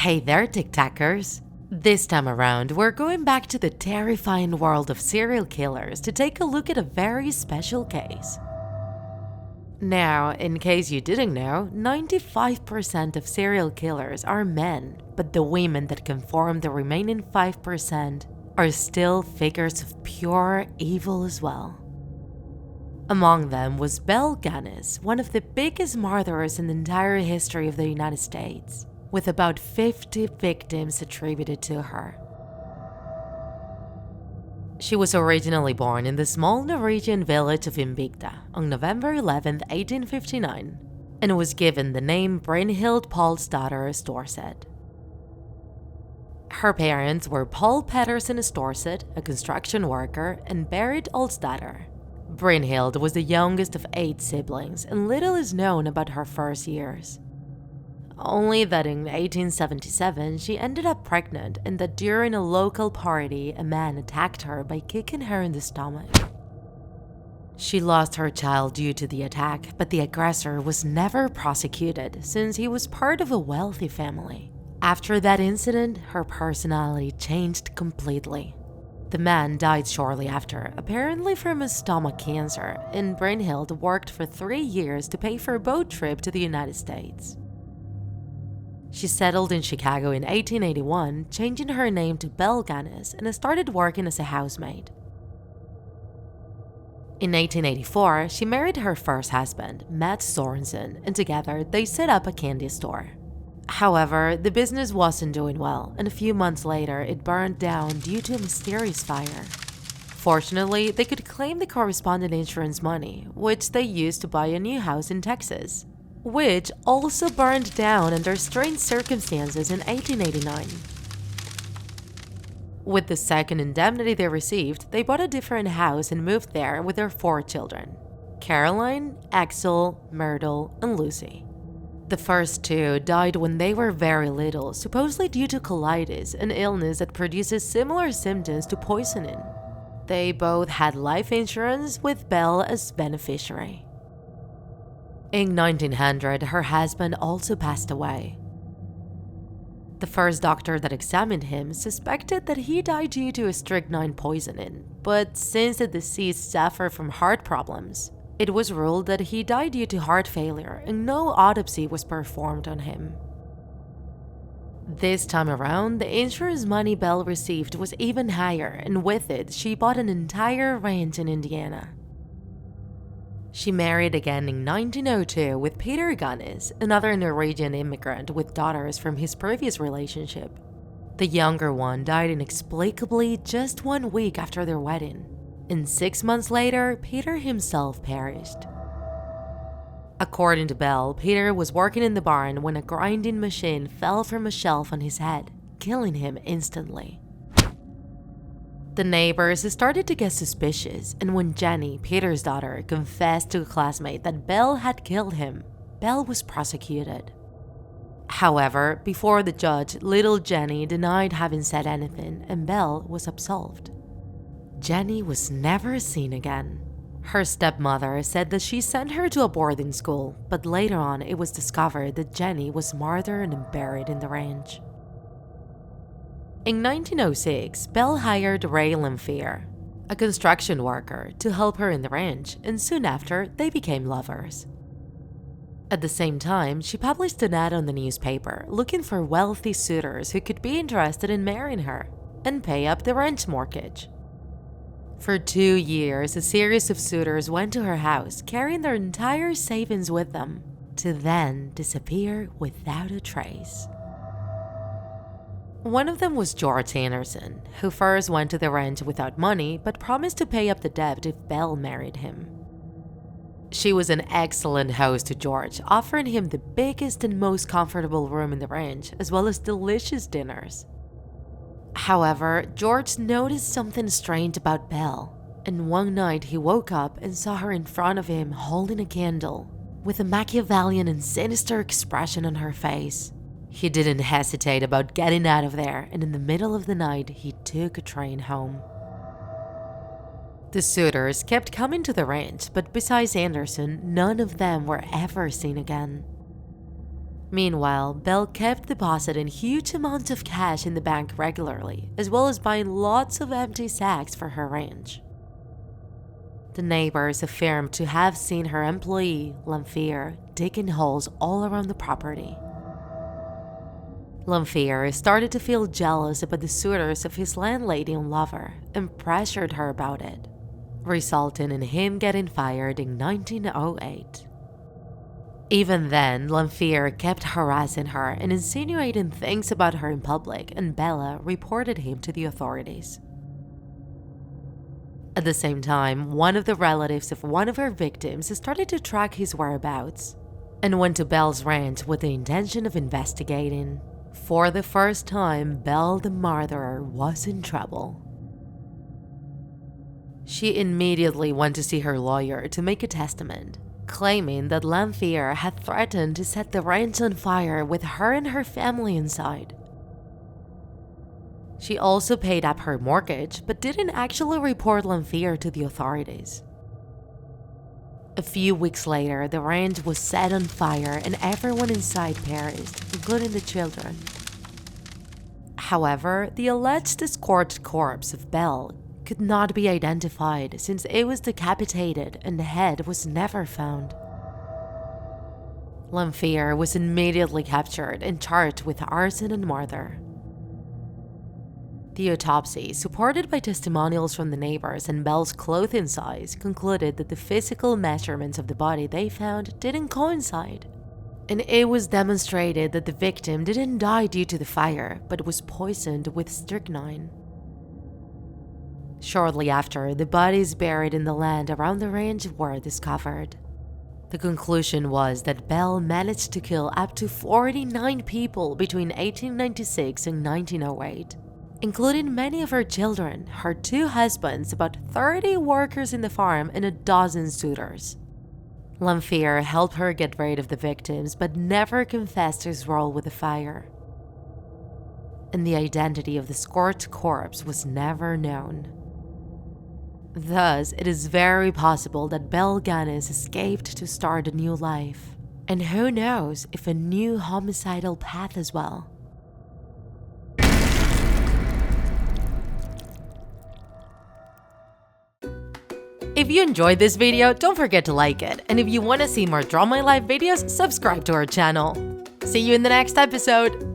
Hey there, tiktakers! This time around, we're going back to the terrifying world of serial killers to take a look at a very special case. Now, in case you didn't know, 95% of serial killers are men, but the women that can form the remaining 5% are still figures of pure evil as well. Among them was Belle Gunness, one of the biggest murderers in the entire history of the United States, with about 50 victims attributed to her. She was originally born in the small Norwegian village of Invicta on November 11, 1859, and was given the name Brynhild Paulsdatter Storset. Her parents were Paul Pedersen Storset, a construction worker, and Berit Olsdatter. Brynhild was the youngest of 8 siblings, and little is known about her first years. Only that in 1877 she ended up pregnant, and that during a local party a man attacked her by kicking her in the stomach. She lost her child due to the attack, but the aggressor was never prosecuted since he was part of a wealthy family. After that incident, her personality changed completely. The man died shortly after, apparently from a stomach cancer, and Brynhild worked for 3 years to pay for a boat trip to the United States. She settled in Chicago in 1881, changing her name to Belle Gunness, and started working as a housemaid. In 1884, she married her first husband, Matt Sorensen, and together they set up a candy store. However, the business wasn't doing well, and a few months later it burned down due to a mysterious fire. Fortunately, they could claim the corresponding insurance money, which they used to buy a new house in Texas, which also burned down under strange circumstances in 1889. With the second indemnity they received, they bought a different house and moved there with their 4 children: Caroline, Axel, Myrtle, and Lucy. The first 2 died when they were very little, supposedly due to colitis, an illness that produces similar symptoms to poisoning. They both had life insurance, with Belle as beneficiary. In 1900, her husband also passed away. The first doctor that examined him suspected that he died due to strychnine poisoning, but since the deceased suffered from heart problems, it was ruled that he died due to heart failure, and no autopsy was performed on him. This time around, the insurance money Belle received was even higher, and with it, she bought an entire ranch in Indiana. She married again in 1902 with Peter Gunness, another Norwegian immigrant with daughters from his previous relationship. The younger one died inexplicably just 1 week after their wedding, and 6 months later, Peter himself perished. According to Belle, Peter was working in the barn when a grinding machine fell from a shelf on his head, killing him instantly. The neighbors started to get suspicious, and when Jenny, Peter's daughter, confessed to a classmate that Belle had killed him, Belle was prosecuted. However, before the judge, little Jenny denied having said anything, and Belle was absolved. Jenny was never seen again. Her stepmother said that she sent her to a boarding school, but later on it was discovered that Jenny was murdered and buried in the ranch. In 1906, Belle hired Ray Lamphere, a construction worker, to help her in the ranch, and soon after, they became lovers. At the same time, she published an ad on the newspaper looking for wealthy suitors who could be interested in marrying her and pay up the ranch mortgage. For 2 years, a series of suitors went to her house, carrying their entire savings with them, to then disappear without a trace. One of them was George Anderson, who first went to the ranch without money but promised to pay up the debt if Belle married him. She was an excellent host to George, offering him the biggest and most comfortable room in the ranch, as well as delicious dinners. However, George noticed something strange about Belle, and one night he woke up and saw her in front of him holding a candle, with a Machiavellian and sinister expression on her face. He didn't hesitate about getting out of there, and in the middle of the night, he took a train home. The suitors kept coming to the ranch, but besides Anderson, none of them were ever seen again. Meanwhile, Belle kept depositing huge amounts of cash in the bank regularly, as well as buying lots of empty sacks for her ranch. The neighbors affirmed to have seen her employee, Lamphere, digging holes all around the property. Lamphere started to feel jealous about the suitors of his landlady and lover and pressured her about it, resulting in him getting fired in 1908. Even then, Lamphere kept harassing her and insinuating things about her in public, and Bella reported him to the authorities. At the same time, one of the relatives of one of her victims started to track his whereabouts and went to Belle's ranch with the intention of investigating. For the first time, Belle the murderer was in trouble. She immediately went to see her lawyer to make a testament, claiming that Lamphere had threatened to set the ranch on fire with her and her family inside. She also paid up her mortgage, but didn't actually report Lamphere to the authorities. A few weeks later, the ranch was set on fire and everyone inside perished, including the children. However, the alleged scorched corpse of Belle could not be identified since it was decapitated and the head was never found. Lamphere was immediately captured and charged with arson and murder. The autopsy, supported by testimonials from the neighbors and Belle's clothing size, concluded that the physical measurements of the body they found didn't coincide. And it was demonstrated that the victim didn't die due to the fire, but was poisoned with strychnine. Shortly after, the bodies buried in the land around the ranch were discovered. The conclusion was that Belle managed to kill up to 49 people between 1896 and 1908. Including many of her children, her 2 husbands, about 30 workers in the farm, and a dozen suitors. Lamphere helped her get rid of the victims, but never confessed his role with the fire. And the identity of the scorched corpse was never known. Thus, it is very possible that Belle Gunness escaped to start a new life. And who knows if a new homicidal path as well. If you enjoyed this video, don't forget to like it, and if you want to see more Draw My Life videos, subscribe to our channel. See you in the next episode!